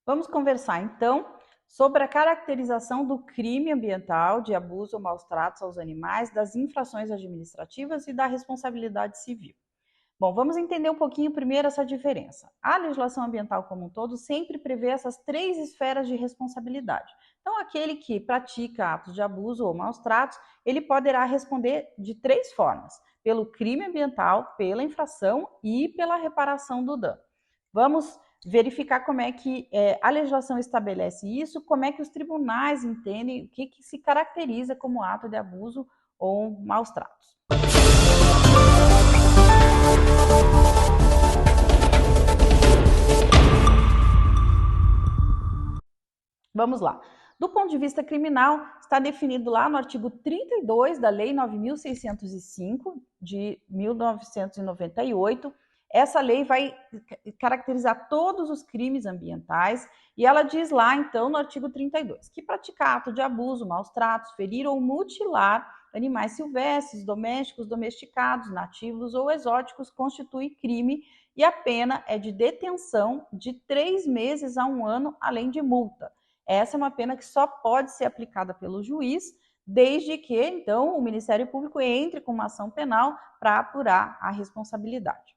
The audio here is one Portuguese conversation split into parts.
Vamos conversar, então, sobre a caracterização do crime ambiental de abuso ou maus tratos aos animais, das infrações administrativas e da responsabilidade civil. Bom, vamos entender um pouquinho primeiro essa diferença. A legislação ambiental como um todo sempre prevê essas três esferas de responsabilidade. Então, aquele que pratica atos de abuso ou maus tratos, ele poderá responder de três formas: pelo crime ambiental, pela infração e pela reparação do dano. Vamos verificar como é que a legislação estabelece isso, como é que os tribunais entendem o que se caracteriza como ato de abuso ou maus tratos. Vamos lá. Do ponto de vista criminal, está definido lá no artigo 32 da Lei 9.605, de 1998. Essa lei vai caracterizar todos os crimes ambientais e ela diz lá, então, no artigo 32, que praticar ato de abuso, maus tratos, ferir ou mutilar animais silvestres, domésticos, domesticados, nativos ou exóticos constitui crime e a pena é de detenção de 3 meses a 1 ano, além de multa. Essa é uma pena que só pode ser aplicada pelo juiz, desde que, então, o Ministério Público entre com uma ação penal para apurar a responsabilidade.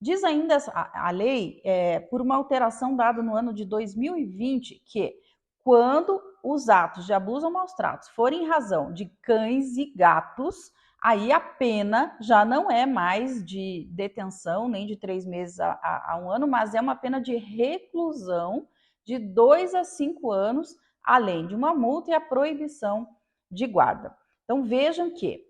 Diz ainda a lei, por uma alteração dada no ano de 2020, que quando os atos de abuso ou maus tratos forem em razão de cães e gatos, aí a pena já não é mais de detenção, nem de 3 meses a 1 ano, mas é uma pena de reclusão de 2 a 5 anos, além de uma multa e a proibição de guarda. Então vejam que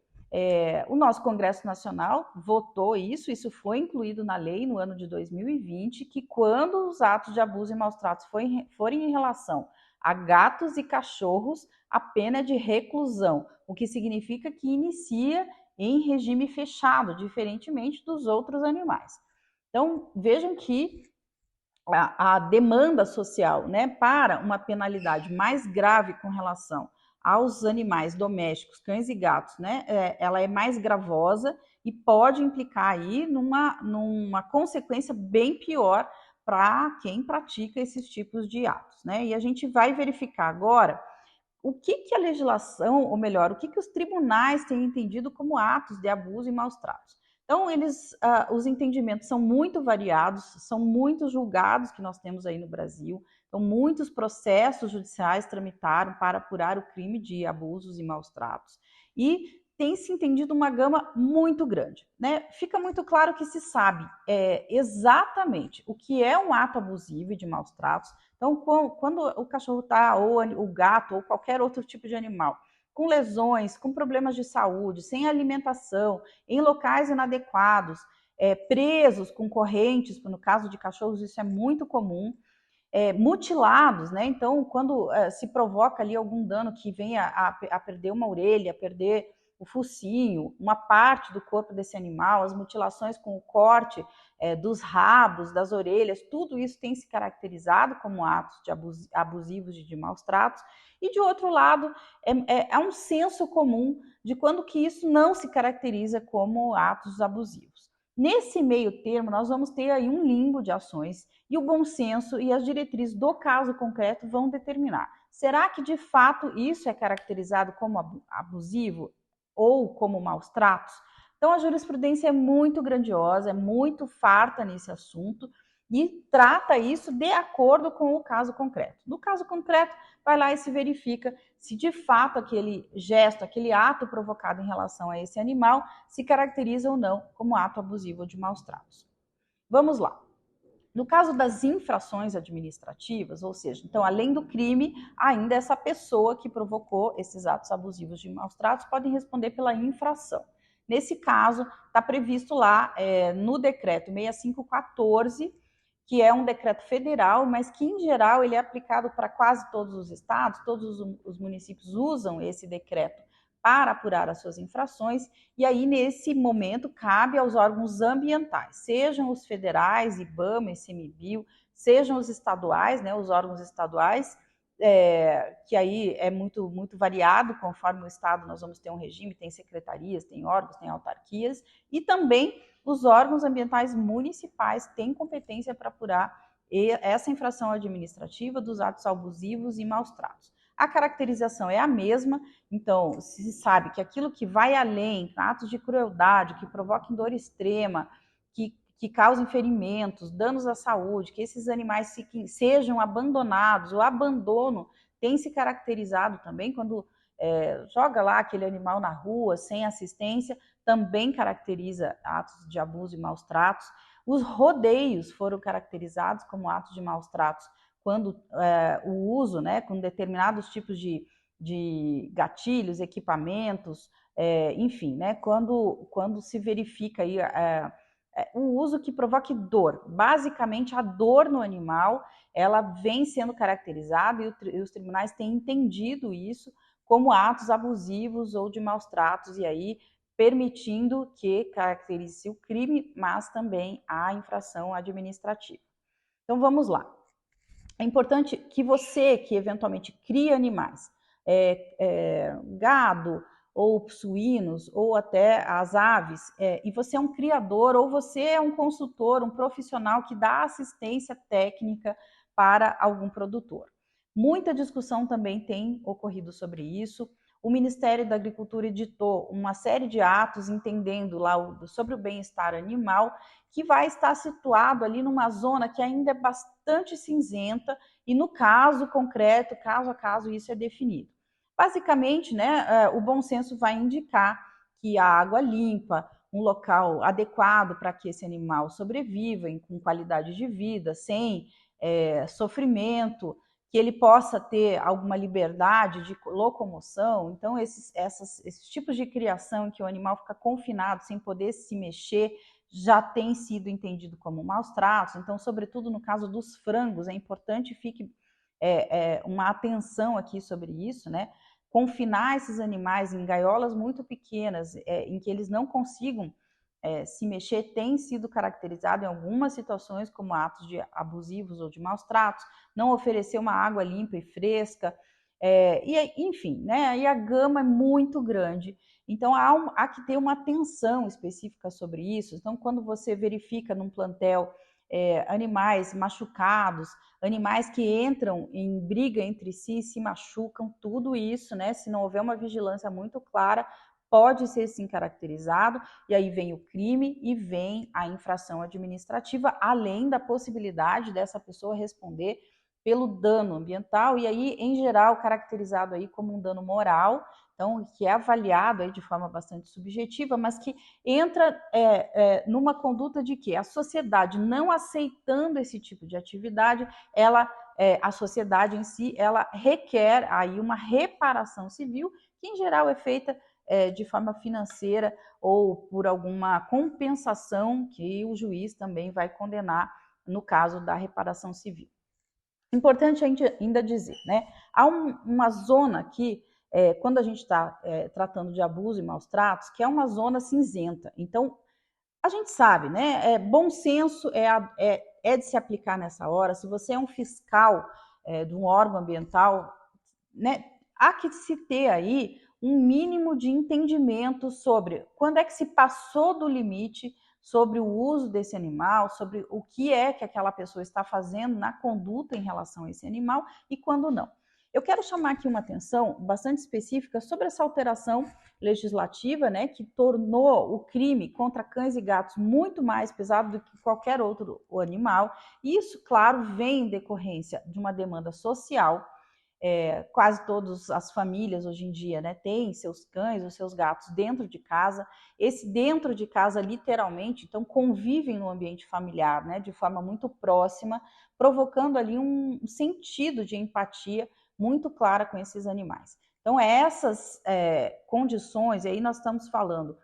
o nosso Congresso Nacional votou isso foi incluído na lei no ano de 2020, que quando os atos de abuso e maus tratos forem em relação a gatos e cachorros, a pena é de reclusão, o que significa que inicia em regime fechado, diferentemente dos outros animais. Então, vejam que a demanda social, né, para uma penalidade mais grave com relação aos animais domésticos, cães e gatos, né, ela é mais gravosa e pode implicar aí numa consequência bem pior para quem pratica esses tipos de atos, né? E a gente vai verificar agora o que a legislação, ou melhor, o que os tribunais têm entendido como atos de abuso e maus tratos. Então, os entendimentos são muito variados, são muitos julgados que nós temos aí no Brasil, então muitos processos judiciais tramitaram para apurar o crime de abusos e maus tratos, e tem se entendido uma gama muito grande, né? Fica muito claro que se sabe exatamente o que é um ato abusivo e de maus tratos. Então, quando o cachorro está, ou o gato, ou qualquer outro tipo de animal, com lesões, com problemas de saúde, sem alimentação, em locais inadequados, presos com correntes, no caso de cachorros isso é muito comum, mutilados, né? Então, quando se provoca ali algum dano que venha a perder uma orelha, a perder o focinho, uma parte do corpo desse animal, as mutilações com o corte dos rabos, das orelhas, tudo isso tem se caracterizado como atos de abusivos e de maus tratos. E de outro lado, há um senso comum de quando que isso não se caracteriza como atos abusivos. Nesse meio termo, nós vamos ter aí um limbo de ações e o bom senso e as diretrizes do caso concreto vão determinar. Será que de fato isso é caracterizado como abusivo ou como maus tratos? Então a jurisprudência é muito grandiosa, é muito farta nesse assunto e trata isso de acordo com o caso concreto. No caso concreto, vai lá e se verifica se de fato aquele gesto, aquele ato provocado em relação a esse animal se caracteriza ou não como ato abusivo ou de maus tratos. Vamos lá. No caso das infrações administrativas, ou seja, então, além do crime, ainda essa pessoa que provocou esses atos abusivos de maus tratos pode responder pela infração. Nesse caso, está previsto lá no decreto 6514, que é um decreto federal, mas que, em geral, ele é aplicado para quase todos os estados, todos os municípios usam esse decreto para apurar as suas infrações, e aí, nesse momento, cabe aos órgãos ambientais, sejam os federais, IBAMA, ICMBio, sejam os estaduais, né, os órgãos estaduais, que aí é muito, muito variado, conforme o estado nós vamos ter um regime, tem secretarias, tem órgãos, tem autarquias, e também os órgãos ambientais municipais têm competência para apurar essa infração administrativa dos atos abusivos e maus tratos. A caracterização é a mesma, então se sabe que aquilo que vai além, atos de crueldade, que provoquem dor extrema, que causem ferimentos, danos à saúde, que esses animais sejam abandonados, o abandono tem se caracterizado também quando joga lá aquele animal na rua sem assistência, também caracteriza atos de abuso e maus tratos. Os rodeios foram caracterizados como atos de maus tratos quando o uso, né, com determinados tipos de gatilhos, equipamentos, enfim, né, quando se verifica aí o uso que provoque dor. Basicamente, a dor no animal, ela vem sendo caracterizada e os tribunais têm entendido isso como atos abusivos ou de maus tratos, e aí permitindo que caracterize o crime, mas também a infração administrativa. Então, vamos lá. É importante que você, que eventualmente cria animais, gado, ou suínos, ou até as aves, e você é um criador, ou você é um consultor, um profissional que dá assistência técnica para algum produtor. Muita discussão também tem ocorrido sobre isso. O Ministério da Agricultura editou uma série de atos entendendo lá sobre o bem-estar animal, que vai estar situado ali numa zona que ainda é bastante cinzenta, e no caso concreto, caso a caso, isso é definido. Basicamente, né, o bom senso vai indicar que a água limpa, um local adequado para que esse animal sobreviva, com qualidade de vida, sem sofrimento, que ele possa ter alguma liberdade de locomoção. Então, esses tipos de criação em que o animal fica confinado sem poder se mexer já tem sido entendido como maus tratos. Então, sobretudo no caso dos frangos, é importante que fique uma atenção aqui sobre isso, né? Confinar esses animais em gaiolas muito pequenas, em que eles não consigam se mexer, tem sido caracterizado em algumas situações como atos de abusivos ou de maus tratos, não oferecer uma água limpa e fresca, enfim, né? Aí a gama é muito grande. Então, há que ter uma atenção específica sobre isso. Então, quando você verifica num plantel animais machucados, animais que entram em briga entre si, se machucam, tudo isso, né? Se não houver uma vigilância muito clara, pode ser sim caracterizado, e aí vem o crime e vem a infração administrativa, além da possibilidade dessa pessoa responder pelo dano ambiental, e aí, em geral, caracterizado aí como um dano moral, então, que é avaliado aí de forma bastante subjetiva, mas que entra numa conduta de que a sociedade não aceitando esse tipo de atividade, a sociedade em si, ela requer aí uma reparação civil, que em geral é feita de forma financeira ou por alguma compensação que o juiz também vai condenar no caso da reparação civil. Importante ainda dizer, né? Há uma zona aqui, quando a gente está tratando de abuso e maus tratos, que é uma zona cinzenta. Então, a gente sabe, né? Bom senso é de se aplicar nessa hora. Se você é um fiscal de um órgão ambiental, né? Há que se ter aí um mínimo de entendimento sobre quando é que se passou do limite sobre o uso desse animal, sobre o que é que aquela pessoa está fazendo na conduta em relação a esse animal e quando não. Eu quero chamar aqui uma atenção bastante específica sobre essa alteração legislativa, né, que tornou o crime contra cães e gatos muito mais pesado do que qualquer outro animal. E isso, claro, vem em decorrência de uma demanda social. Quase todas as famílias hoje em dia, né, têm seus cães, os seus gatos dentro de casa. Esse dentro de casa, literalmente, então convivem no ambiente familiar, né, de forma muito próxima, provocando ali um sentido de empatia muito clara com esses animais. Então, essas condições, e aí nós estamos falando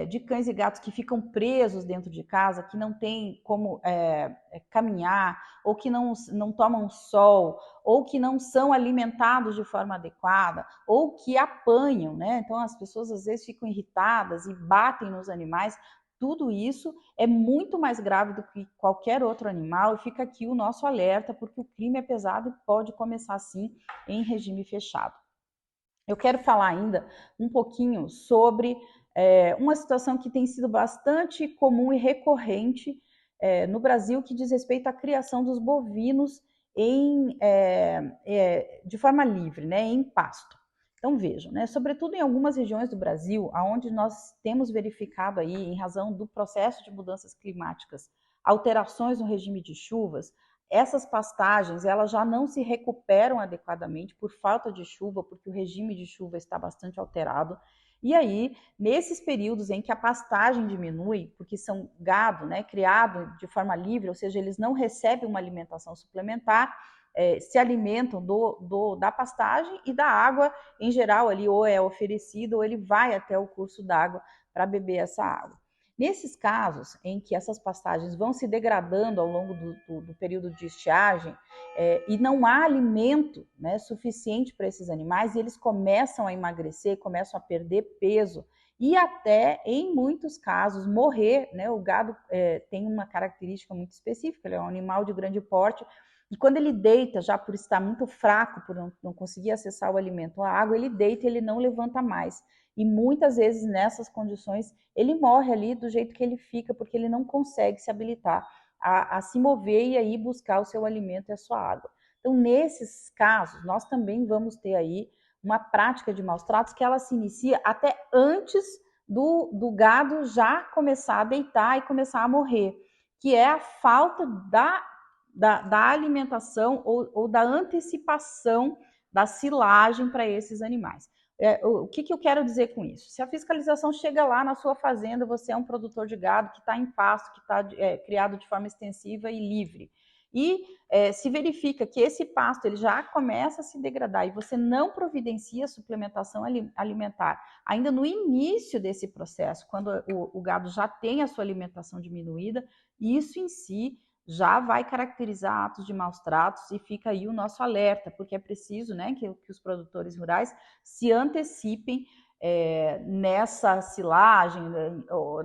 de cães e gatos que ficam presos dentro de casa, que não tem como caminhar, ou que não tomam sol, ou que não são alimentados de forma adequada, ou que apanham, né? Então as pessoas às vezes ficam irritadas e batem nos animais. Tudo isso é muito mais grave do que qualquer outro animal, e fica aqui o nosso alerta, porque o crime é pesado e pode começar sim em regime fechado. Eu quero falar ainda um pouquinho sobre uma situação que tem sido bastante comum e recorrente no Brasil que diz respeito à criação dos bovinos de forma livre, né, em pasto. Então vejam, né, sobretudo em algumas regiões do Brasil, onde nós temos verificado aí, em razão do processo de mudanças climáticas, alterações no regime de chuvas, essas pastagens elas já não se recuperam adequadamente por falta de chuva, porque o regime de chuva está bastante alterado. E aí, nesses períodos em que a pastagem diminui, porque são gado, né, criado de forma livre, ou seja, eles não recebem uma alimentação suplementar, se alimentam da pastagem e da água, em geral, ali ou é oferecido ou ele vai até o curso d'água para beber essa água. Nesses casos em que essas pastagens vão se degradando ao longo do período de estiagem e não há alimento, né, suficiente para esses animais, e eles começam a emagrecer, começam a perder peso e até, em muitos casos, morrer, né? O gado tem uma característica muito específica, ele é um animal de grande porte, e quando ele deita, já por estar muito fraco, por não conseguir acessar o alimento, a água, ele deita e ele não levanta mais. E muitas vezes, nessas condições, ele morre ali do jeito que ele fica, porque ele não consegue se habilitar a se mover e aí buscar o seu alimento e a sua água. Então, nesses casos, nós também vamos ter aí uma prática de maus tratos que ela se inicia até antes do gado já começar a deitar e começar a morrer, que é a falta da alimentação ou da antecipação da silagem para esses animais. O que eu quero dizer com isso? Se a fiscalização chega lá na sua fazenda, você é um produtor de gado que está em pasto, que está criado de forma extensiva e livre, e se verifica que esse pasto ele já começa a se degradar e você não providencia suplementação alimentar ainda no início desse processo, quando o gado já tem a sua alimentação diminuída, isso em si já vai caracterizar atos de maus tratos e fica aí o nosso alerta, porque é preciso, né, que os produtores rurais se antecipem nessa silagem,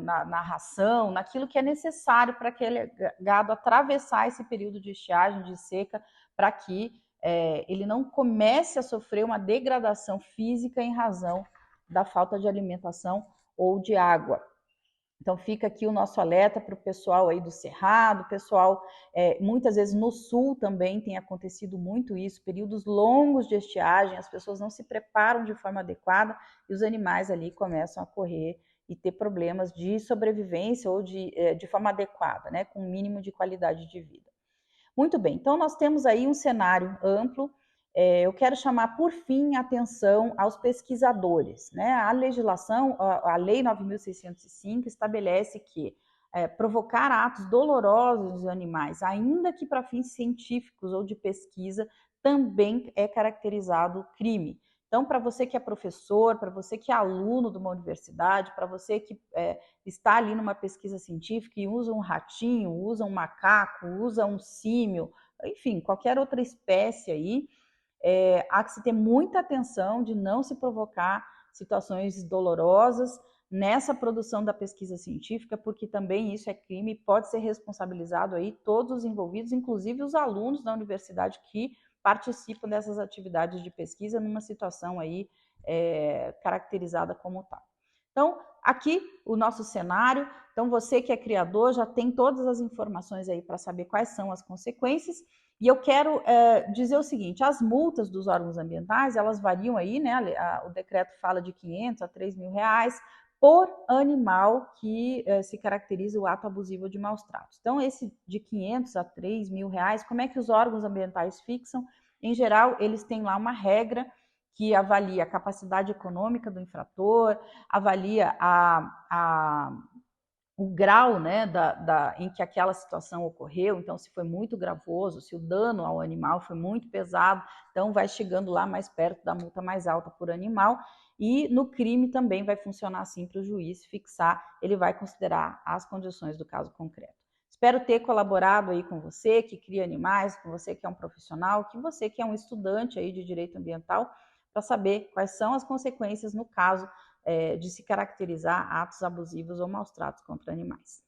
na ração, naquilo que é necessário para aquele gado atravessar esse período de estiagem, de seca, para que ele não comece a sofrer uma degradação física em razão da falta de alimentação ou de água. Então fica aqui o nosso alerta para o pessoal aí do Cerrado, pessoal, muitas vezes no sul também tem acontecido muito isso, períodos longos de estiagem, as pessoas não se preparam de forma adequada e os animais ali começam a correr e ter problemas de sobrevivência ou de forma adequada, né, com um mínimo de qualidade de vida. Muito bem, então nós temos aí um cenário amplo. Eu quero chamar, por fim, a atenção aos pesquisadores, né? A legislação, a Lei 9.605, estabelece que provocar atos dolorosos dos animais, ainda que para fins científicos ou de pesquisa, também é caracterizado crime. Então, para você que é professor, para você que é aluno de uma universidade, para você que está ali numa pesquisa científica e usa um ratinho, usa um macaco, usa um símio, enfim, qualquer outra espécie aí, há que se ter muita atenção de não se provocar situações dolorosas nessa produção da pesquisa científica, porque também isso é crime e pode ser responsabilizado aí todos os envolvidos, inclusive os alunos da universidade que participam dessas atividades de pesquisa numa situação aí caracterizada como tal. Então, aqui o nosso cenário. Então, você que é criador já tem todas as informações aí para saber quais são as consequências. E eu quero dizer o seguinte, as multas dos órgãos ambientais, elas variam aí, né? O decreto fala de 500 a 3 mil reais por animal que se caracteriza o ato abusivo de maus tratos. Então, esse de 500 a 3 mil reais, como é que os órgãos ambientais fixam? Em geral, eles têm lá uma regra que avalia a capacidade econômica do infrator, avalia o grau, né, em que aquela situação ocorreu, então se foi muito gravoso, se o dano ao animal foi muito pesado, então vai chegando lá mais perto da multa mais alta por animal, e no crime também vai funcionar assim para o juiz fixar, ele vai considerar as condições do caso concreto. Espero ter colaborado aí com você que cria animais, com você que é um profissional, que você que é um estudante aí de direito ambiental, para saber quais são as consequências no caso de se caracterizar atos abusivos ou maus tratos contra animais.